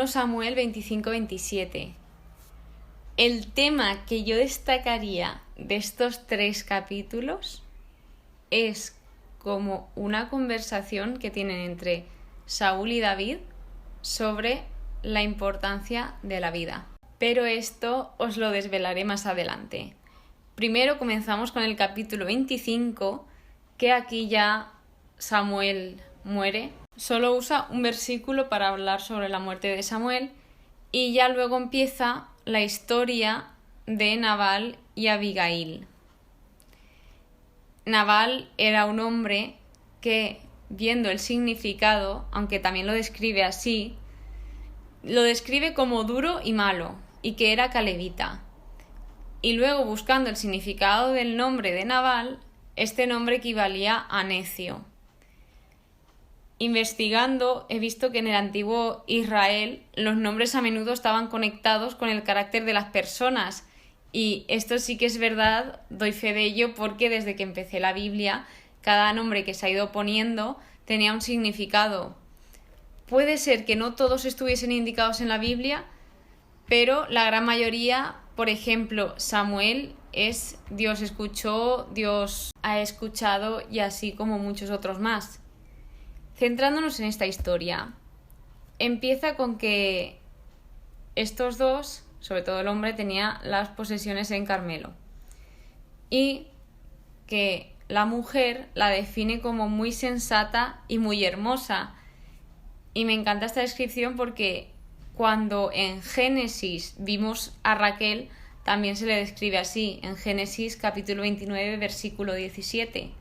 1 Samuel 25-27. El tema que yo destacaría de estos 3 capítulos es como una conversación que tienen entre Saúl y David sobre la importancia de la vida. Pero esto os lo desvelaré más adelante. Primero comenzamos con el capítulo 25, que aquí ya Samuel muere. Solo usa un versículo para hablar sobre la muerte de Samuel y ya luego empieza la historia de Nabal y Abigail. Nabal era un hombre que, viendo el significado, aunque también lo describe así, lo describe como duro y malo, y que era calebita. Y luego, buscando el significado del nombre de Nabal, este nombre equivalía a necio. Investigando, he visto que en el antiguo Israel los nombres a menudo estaban conectados con el carácter de las personas, y esto sí que es verdad, doy fe de ello, porque desde que empecé la Biblia, cada nombre que se ha ido poniendo tenía un significado. Puede ser que no todos estuviesen indicados en la Biblia, pero la gran mayoría, por ejemplo, Samuel es Dios escuchó, Dios ha escuchado, y así como muchos otros más. Centrándonos en esta historia, empieza con que estos dos, sobre todo el hombre, tenía las posesiones en Carmelo y que la mujer la define como muy sensata y muy hermosa. Y me encanta esta descripción porque cuando en Génesis vimos a Raquel, también se le describe así, en Génesis capítulo 29, versículo 17.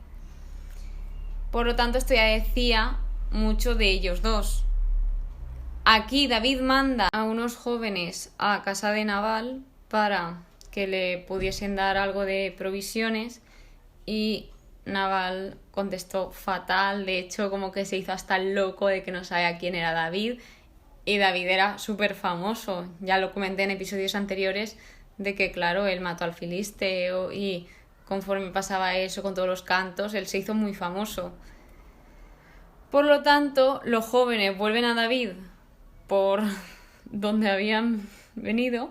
Por lo tanto, esto ya decía mucho de ellos dos. Aquí David manda a unos jóvenes a casa de Nabal para que le pudiesen dar algo de provisiones, y Nabal contestó fatal. De hecho, como que se hizo hasta el loco de que no sabía quién era David, y David era súper famoso. Ya lo comenté en episodios anteriores de que, claro, él mató al filisteo y conforme pasaba eso con todos los cantos, él se hizo muy famoso. Por lo tanto, los jóvenes vuelven a David por donde habían venido,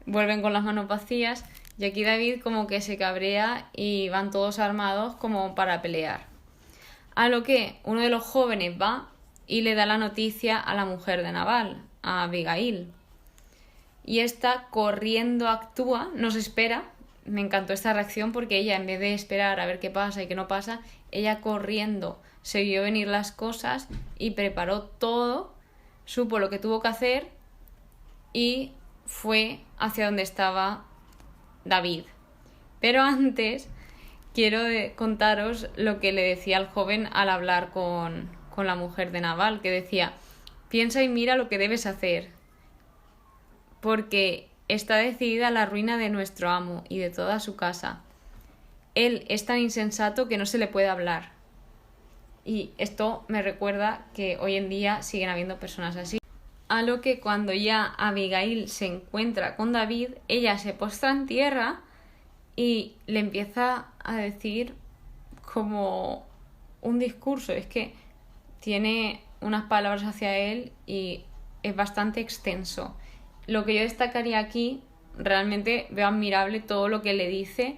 vuelven con las manos vacías, y aquí David como que se cabrea y van todos armados como para pelear. A lo que uno de los jóvenes va y le da la noticia a la mujer de Nabal, a Abigail. Y esta corriendo actúa, no se espera. Me encantó esta reacción porque ella, en vez de esperar a ver qué pasa y qué no pasa, ella corriendo se vio venir las cosas y preparó todo, supo lo que tuvo que hacer y fue hacia donde estaba David. Pero antes quiero contaros lo que le decía al joven al hablar con la mujer de Nabal, que decía: piensa y mira lo que debes hacer, porque está decidida la ruina de nuestro amo y de toda su casa. Él es tan insensato que no se le puede hablar. Y esto me recuerda que hoy en día siguen habiendo personas así. A lo que cuando ya Abigail se encuentra con David, ella se postra en tierra y le empieza a decir como un discurso. Es que tiene unas palabras hacia él y es bastante extenso. Lo que yo destacaría aquí, realmente veo admirable todo lo que le dice,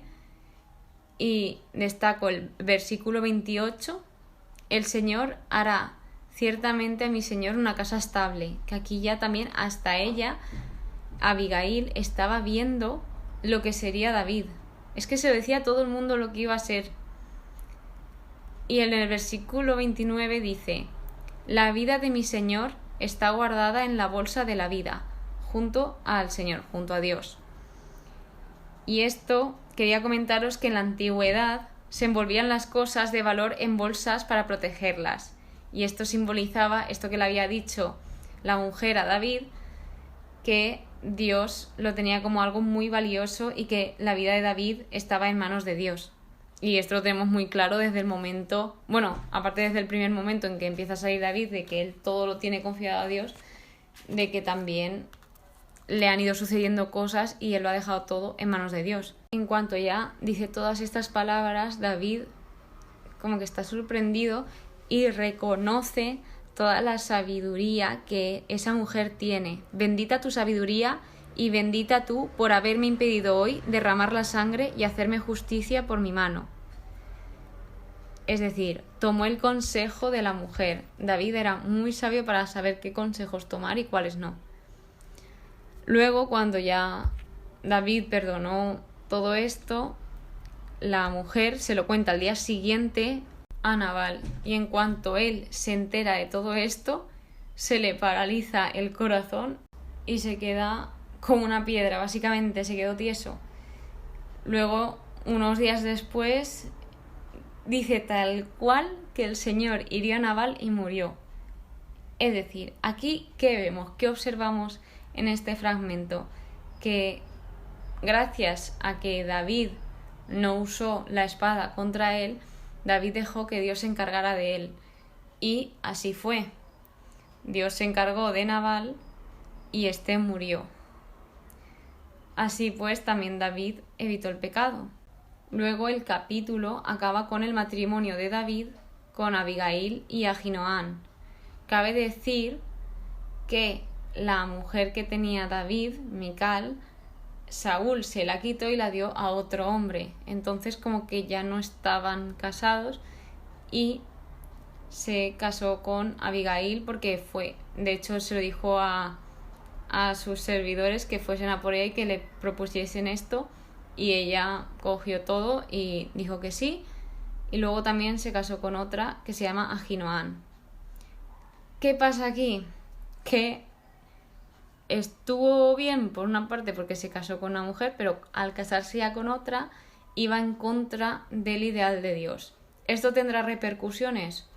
y destaco el versículo 28. El Señor hará ciertamente a mi Señor una casa estable, que aquí ya también hasta ella, Abigail, estaba viendo lo que sería David. Es que se lo decía a todo el mundo lo que iba a ser. Y en el versículo 29 dice: la vida de mi Señor está guardada en la bolsa de la vida, junto al Señor, junto a Dios. Y esto quería comentaros que en la antigüedad se envolvían las cosas de valor en bolsas para protegerlas. Y esto simbolizaba esto que le había dicho la mujer a David, que Dios lo tenía como algo muy valioso y que la vida de David estaba en manos de Dios. Y esto lo tenemos muy claro desde el momento, aparte desde el primer momento en que empieza a salir David, de que él todo lo tiene confiado a Dios, de que también le han ido sucediendo cosas y él lo ha dejado todo en manos de Dios. En cuanto ya dice todas estas palabras, David como que está sorprendido y reconoce toda la sabiduría que esa mujer tiene. Bendita tu sabiduría y bendita tú por haberme impedido hoy derramar la sangre y hacerme justicia por mi mano. Es decir, tomó el consejo de la mujer. David era muy sabio para saber qué consejos tomar y cuáles no. Luego, cuando ya David perdonó todo esto, la mujer se lo cuenta al día siguiente a Nabal. Y en cuanto él se entera de todo esto, se le paraliza el corazón y se queda como una piedra. Básicamente se quedó tieso. Luego, unos días después, dice tal cual que el Señor hirió a Nabal y murió. Es decir, aquí, ¿qué vemos? ¿Qué observamos en este fragmento? Que gracias a que David no usó la espada contra él, David dejó que Dios se encargara de él. Y así fue. Dios se encargó de Nabal y éste murió. Así pues, también David evitó el pecado. Luego el capítulo acaba con el matrimonio de David con Abigail y Ahinoam. Cabe decir que la mujer que tenía David, Mical, Saúl se la quitó y la dio a otro hombre. Entonces como que ya no estaban casados y se casó con Abigail porque fue, de hecho se lo dijo a sus servidores que fuesen a por ella y que le propusiesen esto, y ella cogió todo y dijo que sí. Y luego también se casó con otra que se llama Ahinoam. ¿Qué pasa aquí? Que estuvo bien por una parte porque se casó con una mujer, pero al casarse ya con otra iba en contra del ideal de Dios. ¿Esto tendrá repercusiones?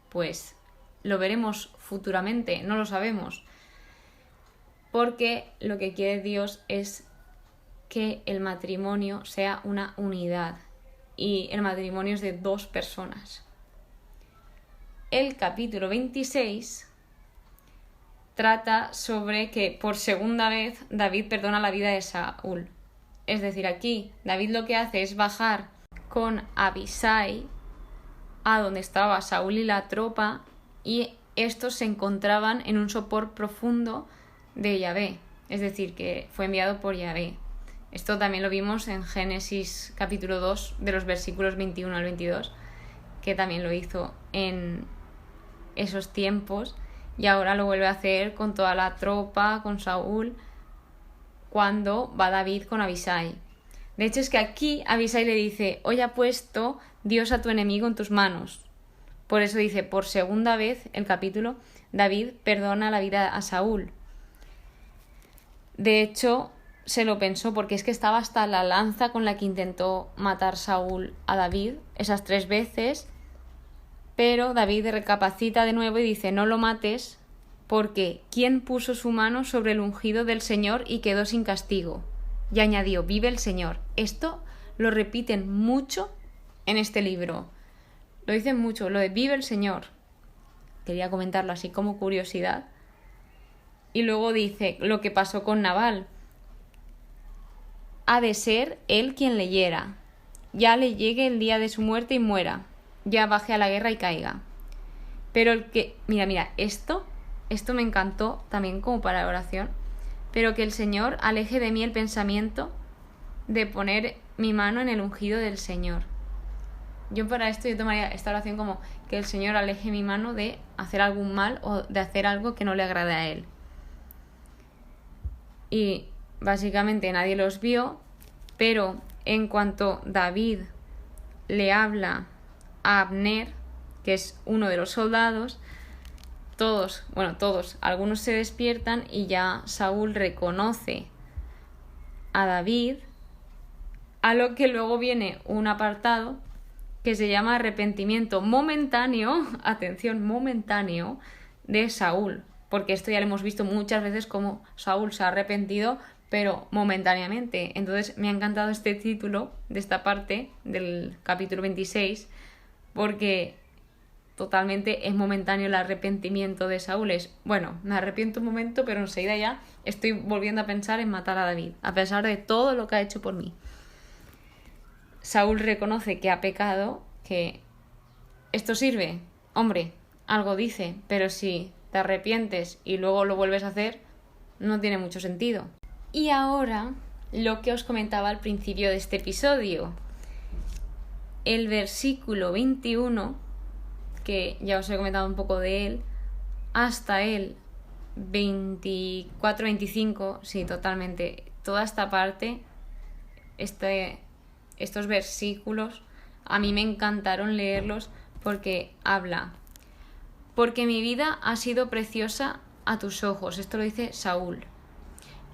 Pues lo veremos futuramente, no lo sabemos. Porque lo que quiere Dios es que el matrimonio sea una unidad, y el matrimonio es de dos personas. El capítulo 26 trata sobre que por segunda vez David perdona la vida de Saúl. Es decir, aquí David lo que hace es bajar con Abisai a donde estaba Saúl y la tropa, y estos se encontraban en un sopor profundo de Yahvé, es decir, que fue enviado por Yahvé. Esto también lo vimos en Génesis capítulo 2, de los versículos 21 al 22, que también lo hizo en esos tiempos, y ahora lo vuelve a hacer con toda la tropa, con Saúl, cuando va David con Abisai. De hecho, es que aquí Abisai le dice: hoy ha puesto Dios a tu enemigo en tus manos. Por eso dice, por segunda vez, el capítulo, David perdona la vida a Saúl. De hecho, se lo pensó, porque es que estaba hasta la lanza con la que intentó matar Saúl a David esas 3 veces, pero David recapacita de nuevo y dice: no lo mates, porque ¿quién puso su mano sobre el ungido del Señor y quedó sin castigo? Y añadió: vive el Señor. Esto lo repiten mucho en este libro. Lo dicen mucho, lo de vive el Señor. Quería comentarlo así como curiosidad. Y luego dice lo que pasó con Nabal. Ha de ser él quien le hiera, ya le llegue el día de su muerte y muera, ya baje a la guerra y caiga. Pero el que... Mira, esto me encantó también como para oración. Pero que el Señor aleje de mí el pensamiento de poner mi mano en el ungido del Señor. Yo para esto yo tomaría esta oración como que el Señor aleje mi mano de hacer algún mal o de hacer algo que no le agrade a Él. Y básicamente nadie los vio, pero en cuanto David le habla a Abner, que es uno de los soldados, todos, algunos se despiertan y ya Saúl reconoce a David, a lo que luego viene un apartado que se llama arrepentimiento momentáneo, atención, momentáneo, de Saúl, porque esto ya lo hemos visto muchas veces como Saúl se ha arrepentido, pero momentáneamente. Entonces me ha encantado este título de esta parte del capítulo 26, porque totalmente es momentáneo el arrepentimiento de Saúl. Es, bueno, me arrepiento un momento, pero enseguida ya estoy volviendo a pensar en matar a David, a pesar de todo lo que ha hecho por mí. Saúl reconoce que ha pecado, que esto sirve. Hombre, algo dice, pero si te arrepientes y luego lo vuelves a hacer, no tiene mucho sentido. Y ahora, lo que os comentaba al principio de este episodio. El versículo 21, que ya os he comentado un poco de él, hasta el 24-25, sí, totalmente, toda esta parte, estos versículos, a mí me encantaron leerlos porque habla: porque mi vida ha sido preciosa a tus ojos. Esto lo dice Saúl.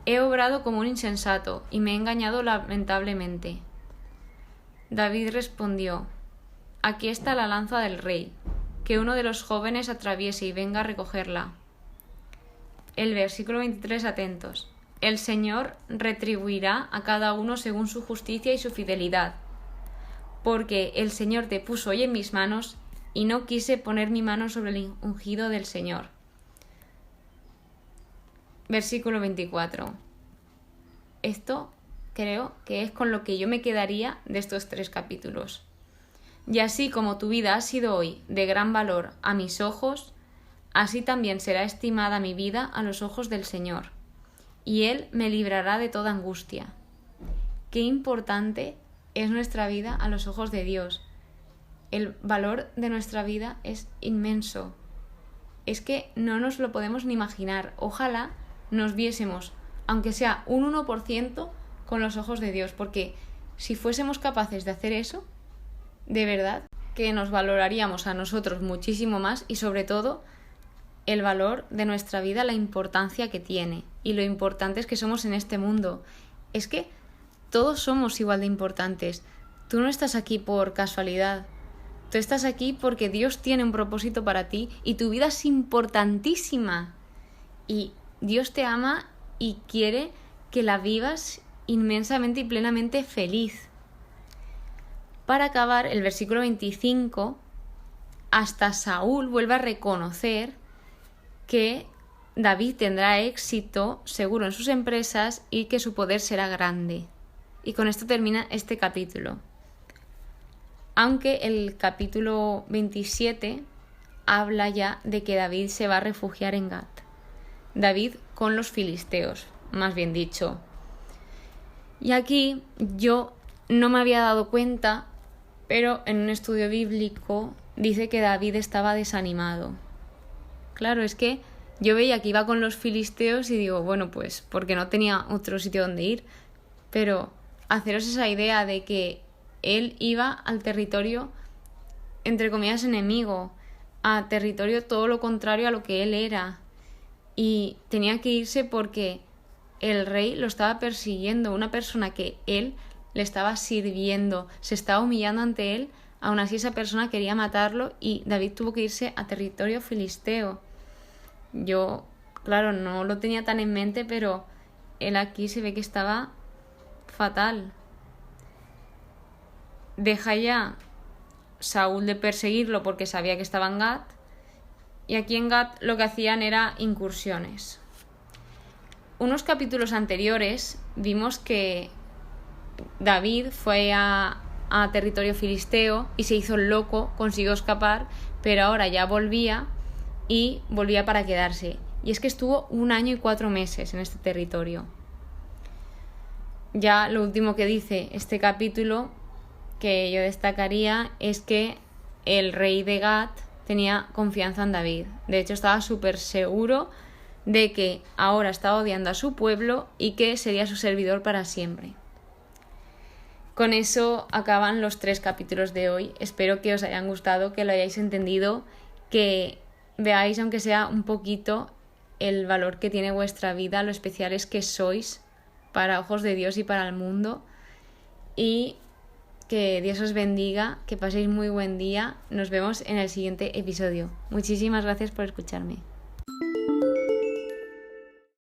He obrado como un insensato y me he engañado lamentablemente. David respondió: aquí está la lanza del rey, que uno de los jóvenes atraviese y venga a recogerla. El versículo 23, atentos. El Señor retribuirá a cada uno según su justicia y su fidelidad, porque el Señor te puso hoy en mis manos, y no quise poner mi mano sobre el ungido del Señor. Versículo 24. Esto creo que es con lo que yo me quedaría de estos 3 capítulos. Y así como tu vida ha sido hoy de gran valor a mis ojos, así también será estimada mi vida a los ojos del Señor, y Él me librará de toda angustia. Qué importante es nuestra vida a los ojos de Dios. El valor de nuestra vida es inmenso. Es que no nos lo podemos ni imaginar. Ojalá nos viésemos, aunque sea un 1%, con los ojos de Dios, porque si fuésemos capaces de hacer eso, de verdad que nos valoraríamos a nosotros muchísimo más, y sobre todo el valor de nuestra vida, la importancia que tiene y lo importantes que somos en este mundo. Es que todos somos igual de importantes. Tú no estás aquí por casualidad. Tú estás aquí porque Dios tiene un propósito para ti y tu vida es importantísima. Y Dios te ama y quiere que la vivas inmensamente y plenamente feliz. Para acabar, el versículo 25, hasta Saúl vuelve a reconocer que David tendrá éxito seguro en sus empresas y que su poder será grande. Y con esto termina este capítulo. Aunque el capítulo 27 habla ya de que David se va a refugiar en Gat. David con los filisteos, más bien dicho. Y aquí yo no me había dado cuenta, pero en un estudio bíblico dice que David estaba desanimado. Claro, es que yo veía que iba con los filisteos y digo, bueno, pues porque no tenía otro sitio donde ir. Pero haceros esa idea de que él iba al territorio, entre comillas, enemigo, a territorio todo lo contrario a lo que él era. Y tenía que irse porque el rey lo estaba persiguiendo, una persona que él le estaba sirviendo, se estaba humillando ante él, aún así esa persona quería matarlo y David tuvo que irse a territorio filisteo. Yo, claro, no lo tenía tan en mente, pero él aquí se ve que estaba fatal. Deja ya Saúl de perseguirlo porque sabía que estaba en Gat, y aquí en Gat lo que hacían era incursiones. Unos capítulos anteriores vimos que David fue a territorio filisteo y se hizo loco, consiguió escapar, pero ahora ya volvía y volvía para quedarse. Y es que estuvo 1 año y 4 meses en este territorio. Ya lo último que dice este capítulo que yo destacaría es que el rey de Gat tenía confianza en David. De hecho, estaba súper seguro de que ahora estaba odiando a su pueblo y que sería su servidor para siempre. Con eso acaban los 3 capítulos de hoy. Espero que os hayan gustado, que lo hayáis entendido, que veáis, aunque sea un poquito, el valor que tiene vuestra vida, lo especiales que sois para ojos de Dios y para el mundo. Y que Dios os bendiga, que paséis muy buen día. Nos vemos en el siguiente episodio. Muchísimas gracias por escucharme.